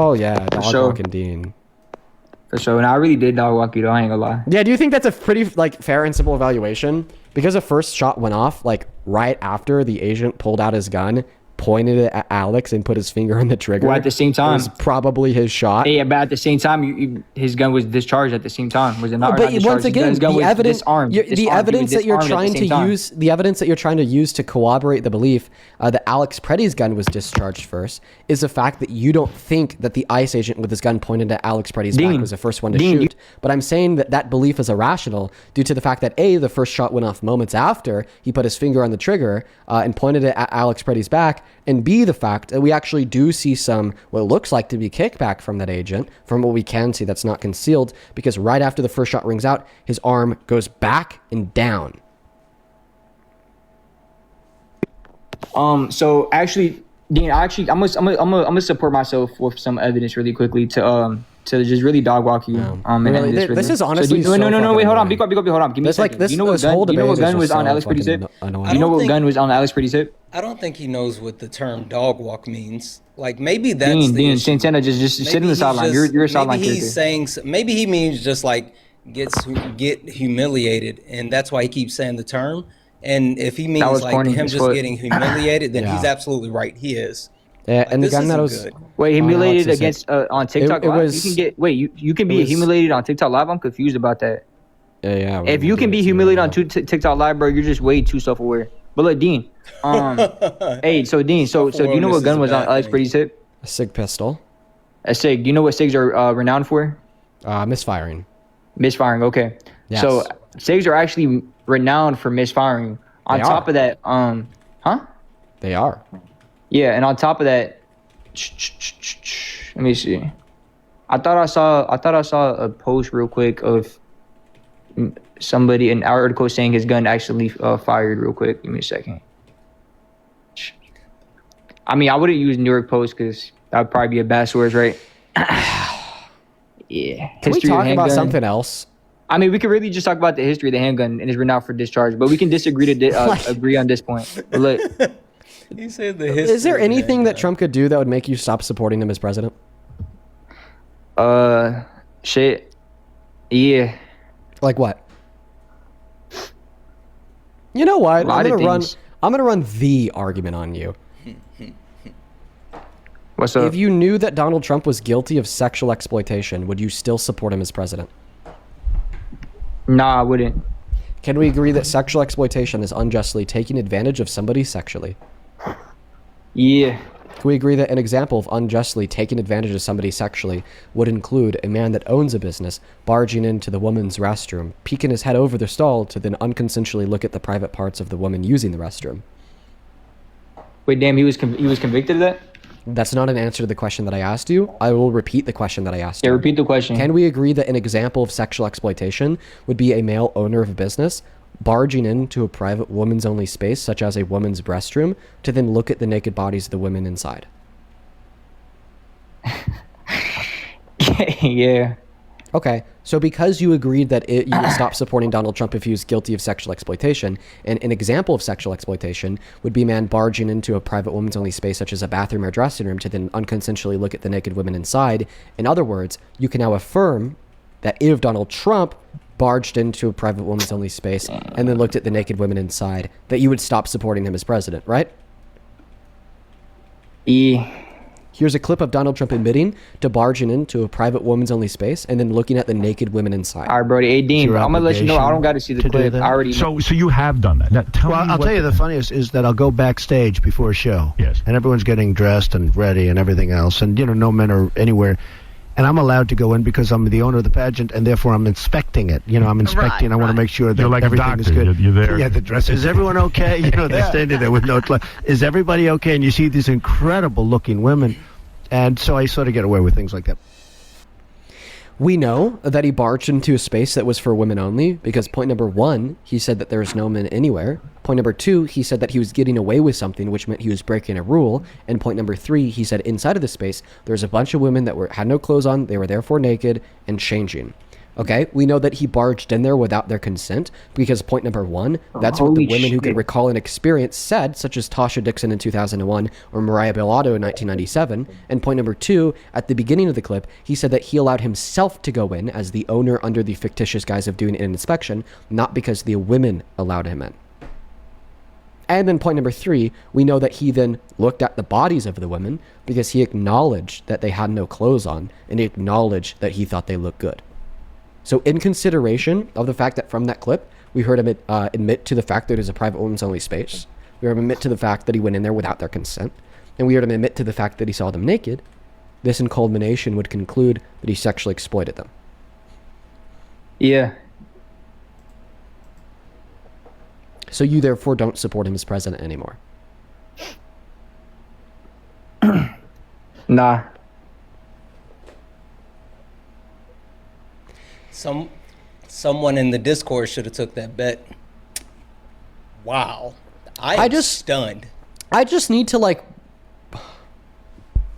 Oh yeah, For dog sure. walking Dean. For sure. And I really did dog walk you though, I ain't gonna lie. Yeah, do you think that's a pretty like fair and simple evaluation? Because the first shot went off like right after the agent pulled out his gun, pointed it at Alex, and put his finger on the trigger. Well, at the same time. It was probably his shot. Yeah, but at the same time, his gun was discharged at the same time. Was it not? But not once again, his gun the was evidence, disarmed. the evidence that you're trying to use, the evidence that you're trying to use to corroborate the belief that Alex Preddy's gun was discharged first, is the fact that you don't think that the ICE agent with his gun pointed at Alex Preddy's back was the first one to shoot. But I'm saying that that belief is irrational due to the fact that A, the first shot went off moments after he put his finger on the trigger and pointed it at Alex Preddy's back, and B, the fact that we actually do see some what looks like to be kickback from that agent, from what we can see that's not concealed, because right after the first shot rings out, his arm goes back and down. So actually, Dean, I'm gonna support myself with some evidence really quickly to just really dog walk you. Really, this is honestly so no, wait, hold on, be quiet, hold on, give me a second. You know what gun was on Alex Pretty's hip? You know what gun was on Alex Pretty's hip? I don't think he knows what the term dog walk means. Like maybe that's Dean Santana, just sit in the sideline. You're a sideline character. Maybe he's saying, maybe he means just like get humiliated, and that's why he keeps saying the term. And if he means like him just getting humiliated, then he's absolutely right. He is. Yeah, like, and the gun that was wait, humiliated against on TikTok Live. You can get you can be humiliated on TikTok Live. I'm confused about that. Yeah. If you can be humiliated on TikTok Live, bro, you're just way too self-aware. But look, Dean. Hey, so Dean, so do you know what gun was on Alex Pretty's hip? A SIG pistol. A SIG. Do you know what SIGs are renowned for? Misfiring. Misfiring. Okay. Yes. So SIGs are actually renowned for misfiring. On top of that, They are. Yeah, and on top of that, let me see. I thought I saw a post real quick of somebody in our article saying his gun actually fired real quick. Give me a second. I mean, I wouldn't use New York Post because that would probably be a bad source, right? Yeah. Can we talk about something else? I mean, we could really just talk about the history of the handgun and it's renowned for discharge, but we can disagree to agree on this point. But look, he said the history. Is there anything that Trump could do that would make you stop supporting him as president? Shit. Yeah. Like what? You know what? I'm gonna run the argument on you. What's up? If you knew that Donald Trump was guilty of sexual exploitation, would you still support him as president? Nah, I wouldn't. Can we agree that sexual exploitation is unjustly taking advantage of somebody sexually? Yeah. Can we agree that an example of unjustly taking advantage of somebody sexually would include a man that owns a business barging into the woman's restroom, peeking his head over the stall to then unconsensually look at the private parts of the woman using the restroom? Wait, damn, he was convicted of that? That's not an answer to the question that I asked you. I will repeat the question that I asked you. Yeah, repeat the question. Can we agree that an example of sexual exploitation would be a male owner of a business barging into a private woman's only space, such as a woman's restroom, to then look at the naked bodies of the women inside? Yeah. Okay, so because you agreed that you would stop supporting Donald Trump if he was guilty of sexual exploitation, and an example of sexual exploitation would be a man barging into a private woman's only space, such as a bathroom or dressing room, to then unconsensually look at the naked women inside. In other words, you can now affirm that if Donald Trump barged into a private woman's only space and then looked at the naked women inside, that you would stop supporting him as president, right? Here's a clip of Donald Trump admitting to barging into a private woman's only space and then looking at the naked women inside. All right, Brody. Hey, Dean, I'm going to let you know I don't got to see the clip. I already know. So you have done that. Now, I'll tell you the funniest is that I'll go backstage before a show. Yes. And everyone's getting dressed and ready and everything else. And, no men are anywhere. And I'm allowed to go in because I'm the owner of the pageant, and therefore I'm inspecting it. I'm inspecting. I want to make sure that like everything is good. You're there. Yeah, the dress. Is everyone okay? They're standing there with no clothes. Is everybody okay? And you see these incredible-looking women. And so I sort of get away with things like that. We know that he barged into a space that was for women only because point number one, he said that there was no men anywhere. Point number two, he said that he was getting away with something, which meant he was breaking a rule. And point number three, he said inside of the space, there's a bunch of women that had no clothes on. They were therefore naked and changing. Okay, we know that he barged in there without their consent because point number one, that's what the women who could recall an experience said, such as Tasha Dixon in 2001 or Mariah Bilodeau in 1997. And point number two, at the beginning of the clip, he said that he allowed himself to go in as the owner under the fictitious guise of doing an inspection, not because the women allowed him in. And then point number three, we know that he then looked at the bodies of the women because he acknowledged that they had no clothes on, and he acknowledged that he thought they looked good. So in consideration of the fact that from that clip, we heard him admit to the fact that it is a private women's only space, we heard him admit to the fact that he went in there without their consent, and we heard him admit to the fact that he saw them naked, this in culmination would conclude that he sexually exploited them. Yeah. So you therefore don't support him as president anymore? Nah. Someone in the Discord should have took that bet. Wow. I'm just stunned. I just need to like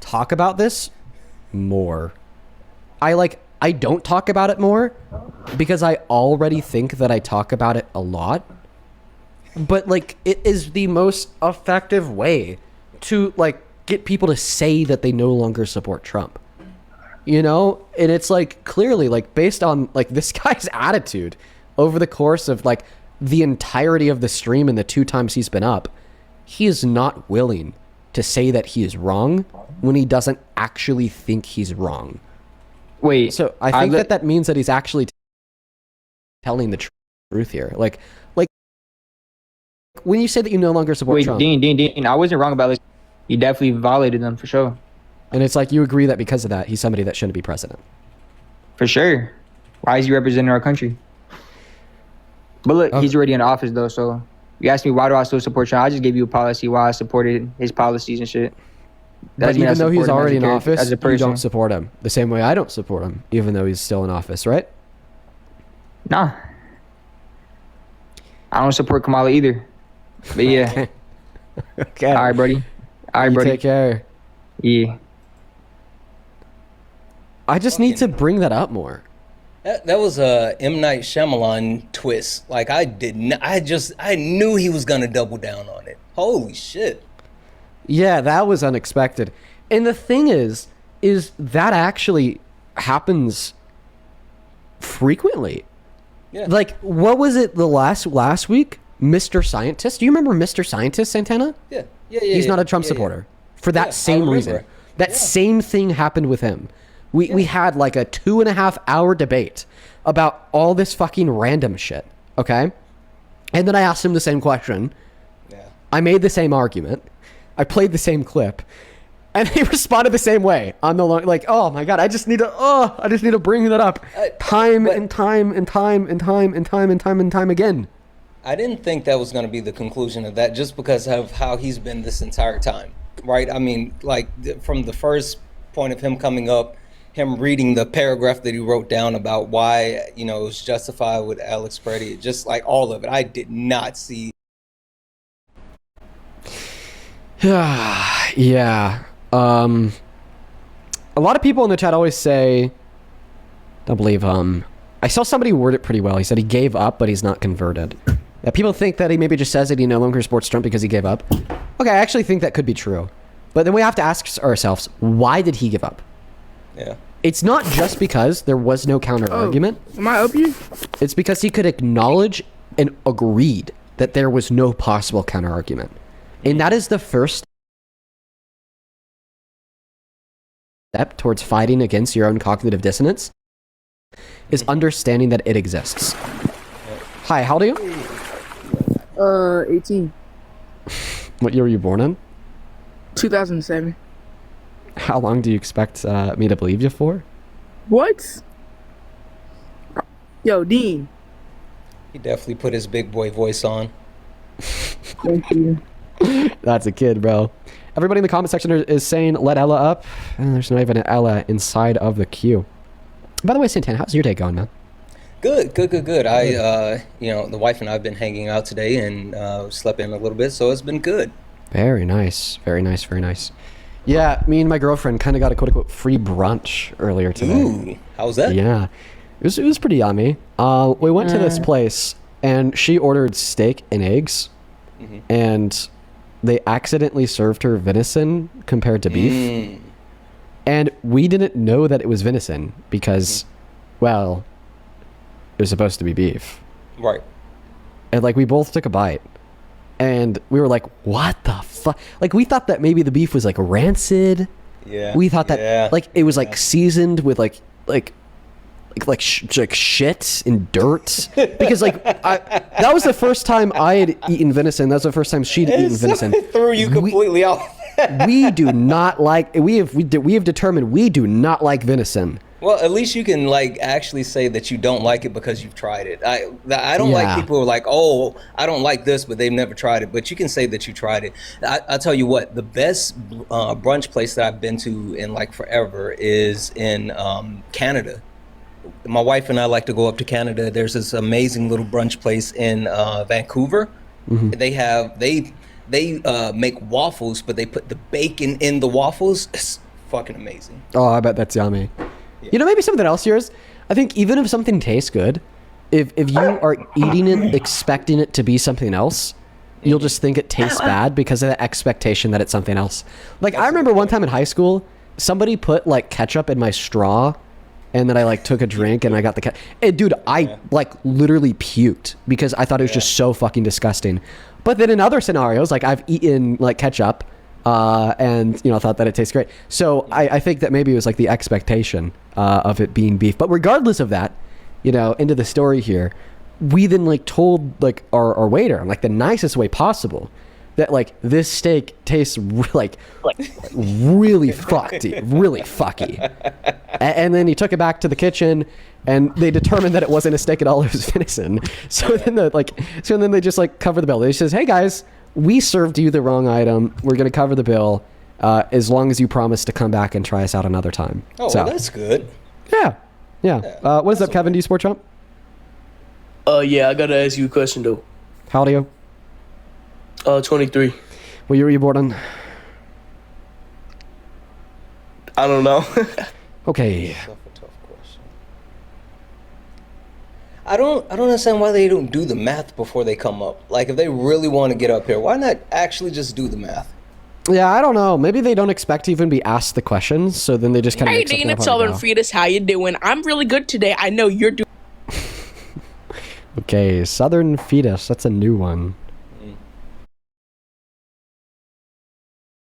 talk about this more. I don't talk about it more because I already think that I talk about it a lot. But like it is the most effective way to like get people to say that they no longer support Trump. You know, and it's like clearly like based on like this guy's attitude over the course of like the entirety of the stream and the 2 times he's been up, he is not willing to say that he is wrong when he doesn't actually think he's wrong. Wait, so I think that means that he's actually telling the truth here. Like when you say that you no longer support Trump. Dean, I wasn't wrong about this. You definitely violated them for sure. And it's like you agree that because of that, he's somebody that shouldn't be president. For sure. Why is he representing our country? But look, he's already in office though, so you asked me why do I still support Trump? I just gave you a policy why I supported his policies and shit. But even though he's already in office, you don't support him. The same way I don't support him, even though he's still in office, right? Nah. I don't support Kamala either. But yeah. Okay. Okay. All right, buddy. All right, buddy. Take care. Yeah. I just need to bring that up more. That was a M. Night Shyamalan twist. Like I knew he was gonna double down on it. Holy shit. Yeah, that was unexpected. And the thing is that actually happens frequently. Yeah. Like, what was it the last week? Mr. Scientist? Do you remember Mr. Scientist, Santana? Yeah. He's not a Trump supporter. For that same reason. That same thing happened with him. We had like a 2.5 hour debate about all this fucking random shit. Okay? And then I asked him the same question. Yeah. I made the same argument. I played the same clip. And he responded the same way on the like, oh my god, I just need to bring that up time and time again. I didn't think that was going to be the conclusion of that just because of how he's been this entire time, right? I mean, like from the first point of him coming up, him reading the paragraph that he wrote down about why, it was justified with Alex Preddy, just like all of it. I did not see. Yeah. A lot of people in the chat always say, don't believe I saw somebody word it pretty well. He said he gave up, but he's not converted. Yeah, people think that he maybe just says that he no longer supports Trump because he gave up. Okay, I actually think that could be true. But then we have to ask ourselves, why did he give up? Yeah. It's not just because there was no counter argument. Am I up here? It's because he could acknowledge and agreed that there was no possible counter argument. And that is the first step towards fighting against your own cognitive dissonance, is understanding that it exists. Hi, how old are you? 18. What year were you born in? 2007. How long do you expect me to believe you for? What? Yo, Dean. He definitely put his big boy voice on. Thank you. That's a kid, bro. Everybody in the comment section is saying, let Ella up. And there's not even an Ella inside of the queue. By the way, Santana, how's your day going, man? Good. I, the wife and I have been hanging out today and slept in a little bit, so it's been good. Very nice. Yeah, me and my girlfriend kind of got a quote-unquote free brunch earlier today. Ooh, how was that? Yeah. It was pretty yummy. We went to this place, and she ordered steak and eggs, and they accidentally served her venison compared to beef. And we didn't know that it was venison because, well, it was supposed to be beef. Right. And like we both took a bite, and we were like, "What the fuck?" Like we thought that maybe the beef was like rancid. Yeah. We thought that like it was like seasoned with like shit and dirt because like that was the first time I had eaten venison. That was the first time she'd eaten venison. It threw you completely off. We do not like. We have determined we do not like venison. Well, at least you can like actually say that you don't like it because you've tried it. I don't like people who are like, oh, I don't like this, but they've never tried it. But you can say that you tried it. I'll tell you what, the best brunch place that I've been to in like forever is in Canada. My wife and I like to go up to Canada. There's this amazing little brunch place in Vancouver. They make waffles, but they put the bacon in the waffles. It's fucking amazing. Oh, I bet that's yummy. Yeah. You know, maybe something else yours. I think even if something tastes good, if you are eating it expecting it to be something else, you'll just think it tastes bad because of the expectation that it's something else. Like I remember one time in high school, somebody put like ketchup in my straw, and then I like took a drink and I got the ketchup. Dude, I like literally puked because I thought it was just so fucking disgusting. But then in other scenarios, like I've eaten like ketchup and, you know, thought that it tastes great. So I think that maybe it was like the expectation of it being beef. But regardless of that, you know, into the story here, we then like told like our waiter in like the nicest way possible that like this steak tastes like really fucked, really fucky. And then he took it back to the kitchen, and they determined that it wasn't a steak at all; it was venison. So then they just like cover the bill. They says, "Hey guys, we served you the wrong item. We're gonna cover the bill as long as you promise to come back and try us out another time." Oh, so, well, that's good. Yeah. What is up, Kevin? Do you sport chump? Yeah, I gotta ask you a question though. How old are you? 23. What year were you born in? I don't know. Okay. That's a tough question. I don't understand why they don't do the math before they come up. Like, if they really want to get up here, why not actually just do the math? Yeah, I don't know. Maybe they don't expect to even be asked the questions, so then they just kind of. Hey, Dean, it's Southern Fetus. How you doing? I'm really good today. I know you're doing. Okay, Southern Fetus. That's a new one.